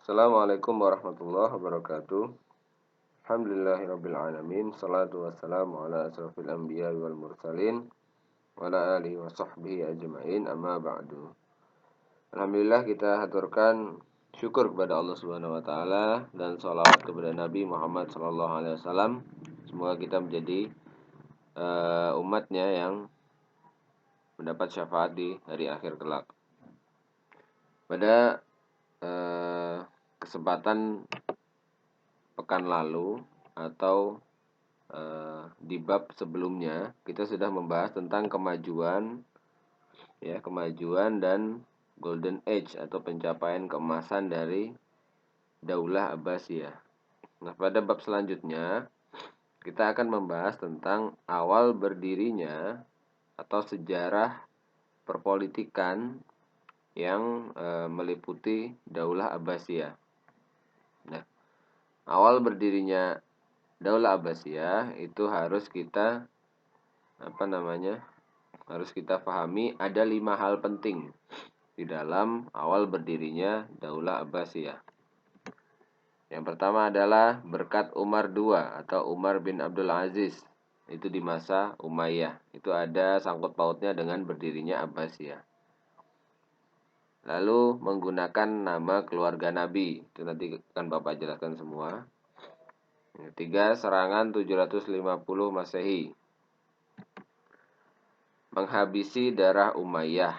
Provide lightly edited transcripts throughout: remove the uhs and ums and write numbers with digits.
Assalamualaikum warahmatullahi wabarakatuh. Alhamdulillahirrabbilalamin. Salatu wassalamu ala asrafil anbiya wal mursalin wa ala alihi wa sahbihi ajma'in, amma ba'du. Alhamdulillah, kita haturkan syukur kepada Allah Subhanahu wa taala dan sholawat kepada Nabi Muhammad sallallahu alaihi wasallam. Semoga kita menjadi umatnya yang mendapat syafaat di hari akhir kelak. Pada kesempatan pekan lalu atau di bab sebelumnya kita sudah membahas tentang kemajuan dan golden age atau pencapaian keemasan dari Daulah Abbasiyah. Nah, pada bab selanjutnya kita akan membahas tentang awal berdirinya atau sejarah perpolitikan yang meliputi Daulah Abbasiyah. Nah, awal berdirinya Daulah Abbasiyah itu harus kita pahami ada 5 hal penting di dalam awal berdirinya Daulah Abbasiyah. Yang pertama adalah berkat Umar II atau Umar bin Abdul Aziz. Itu di masa Umayyah. Itu ada sangkut pautnya dengan berdirinya Abbasiyah. Lalu menggunakan nama keluarga Nabi. Itu nanti akan Bapak jelaskan semua. Yang ketiga, serangan 750 Masehi. Menghabisi darah Umayyah.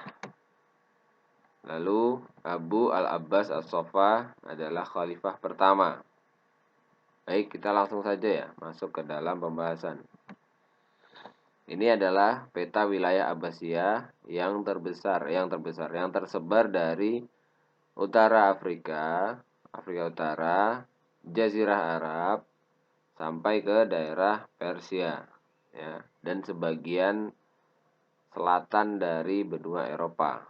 Lalu Abu al-Abbas as-Soffa adalah khalifah pertama. Baik, kita langsung saja ya masuk ke dalam pembahasan. Ini adalah peta wilayah Abbasiyah yang tersebar dari utara Afrika Utara, Jazirah Arab sampai ke daerah Persia ya, dan sebagian selatan dari benua Eropa.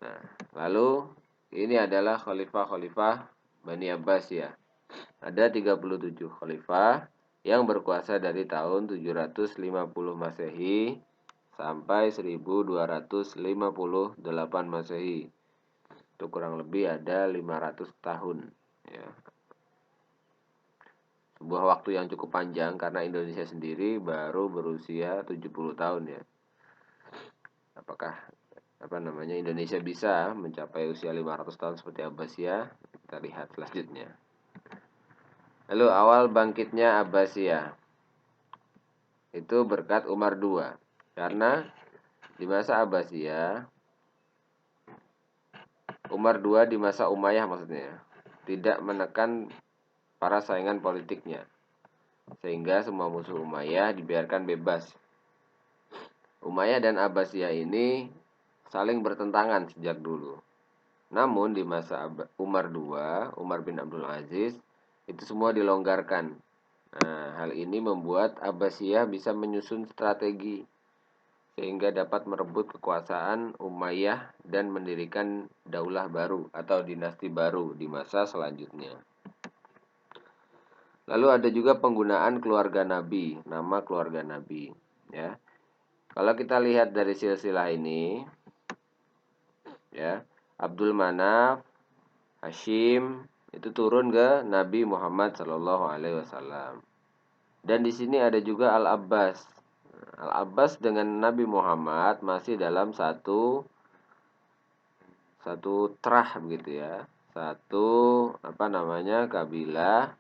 Nah, lalu ini adalah khalifah-khalifah Bani Abbasiyah. Ada 37 khalifah yang berkuasa dari tahun 750 Masehi sampai 1258 Masehi. Itu kurang lebih ada 500 tahun ya. Sebuah waktu yang cukup panjang karena Indonesia sendiri baru berusia 70 tahun ya. Apakah Indonesia bisa mencapai usia 500 tahun seperti Abbasiyah? Kita lihat selanjutnya. Lalu awal bangkitnya Abbasiyah itu berkat Umar II. Karena di masa Abbasiyah, Umar II di masa Umayyah maksudnya, tidak menekan para saingan politiknya. Sehingga semua musuh Umayyah dibiarkan bebas. Umayyah dan Abbasiyah ini saling bertentangan sejak dulu. Namun di masa Umar II, Umar bin Abdul Aziz, itu semua dilonggarkan. Nah, hal ini membuat Abbasiyah bisa menyusun strategi sehingga dapat merebut kekuasaan Umayyah dan mendirikan daulah baru atau dinasti baru di masa selanjutnya. Lalu ada juga penggunaan keluarga Nabi, nama keluarga Nabi ya. Kalau kita lihat dari silsilah ini ya, Abdul Manaf, Hashim itu turun ke Nabi Muhammad SAW. Dan di sini ada juga Al-Abbas. Al-Abbas dengan Nabi Muhammad masih dalam satu trah begitu ya. Satu kabilah,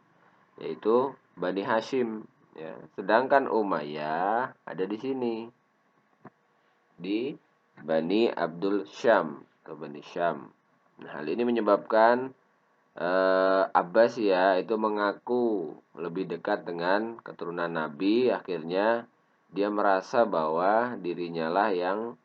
yaitu Bani Hashim ya. Sedangkan Umayyah ada di sini di Bani Abdul Syam atau Bani Syam. Nah, hal ini menyebabkan Abbasiyah itu mengaku lebih dekat dengan keturunan Nabi. Akhirnya dia merasa bahwa dirinya lah yang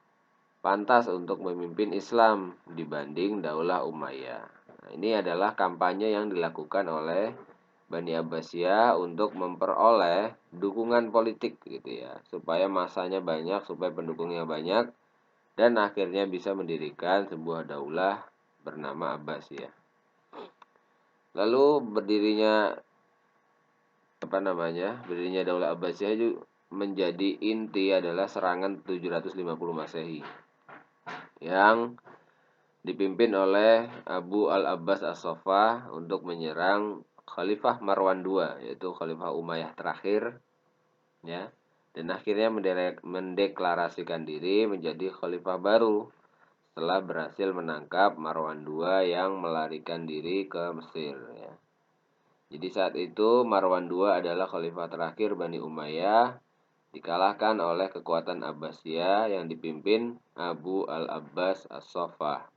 pantas untuk memimpin Islam dibanding Daulah Umayyah. Nah, ini adalah kampanye yang dilakukan oleh Bani Abbasiyah untuk memperoleh dukungan politik gitu ya, supaya masanya banyak, supaya pendukungnya banyak, dan akhirnya bisa mendirikan sebuah daulah bernama Abbasiyah. Lalu berdirinya Daulah Abbasiyah juga menjadi inti adalah serangan 750 Masehi yang dipimpin oleh Abu al-Abbas as-Saffah untuk menyerang Khalifah Marwan II, yaitu Khalifah Umayyah terakhir, ya. Dan akhirnya mendeklarasikan diri menjadi khalifah baru setelah berhasil menangkap Marwan II yang melarikan diri ke Mesir, ya. Jadi saat itu Marwan II adalah khalifah terakhir Bani Umayyah, dikalahkan oleh kekuatan Abbasiyah yang dipimpin Abu al-Abbas as-Saffah.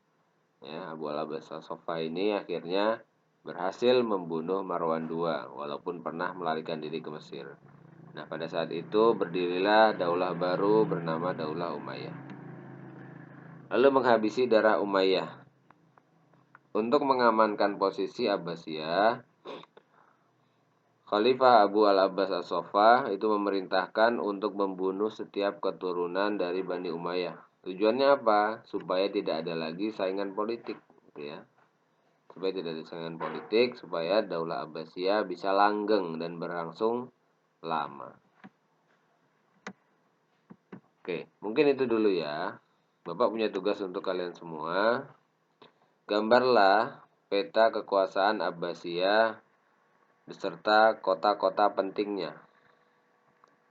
Ya, Abu al-Abbas as-Saffah ini akhirnya berhasil membunuh Marwan II walaupun pernah melarikan diri ke Mesir. Nah, pada saat itu berdirilah daulah baru bernama Daulah Umayyah. Lalu menghabisi darah Umayyah. Untuk mengamankan posisi Abbasiyah, Khalifah Abu al-Abbas as-Saffah itu memerintahkan untuk membunuh setiap keturunan dari Bani Umayyah. Tujuannya apa? Supaya tidak ada lagi saingan politik, ya. Supaya tidak ada saingan politik, supaya Daulah Abbasiyah bisa langgeng dan berlangsung lama. Oke, mungkin itu dulu ya. Bapak punya tugas untuk kalian semua. Gambarlah peta kekuasaan Abbasiyah beserta kota-kota pentingnya.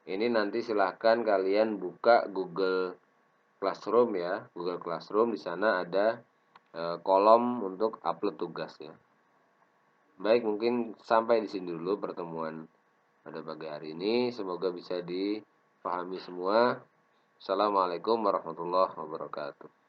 Ini nanti silahkan kalian buka Google Classroom ya. Google Classroom, di sana ada kolom untuk upload tugas ya. Baik, mungkin sampai di sini dulu pertemuan pada pagi hari ini. Semoga bisa dipahami semua. Assalamualaikum warahmatullahi wabarakatuh.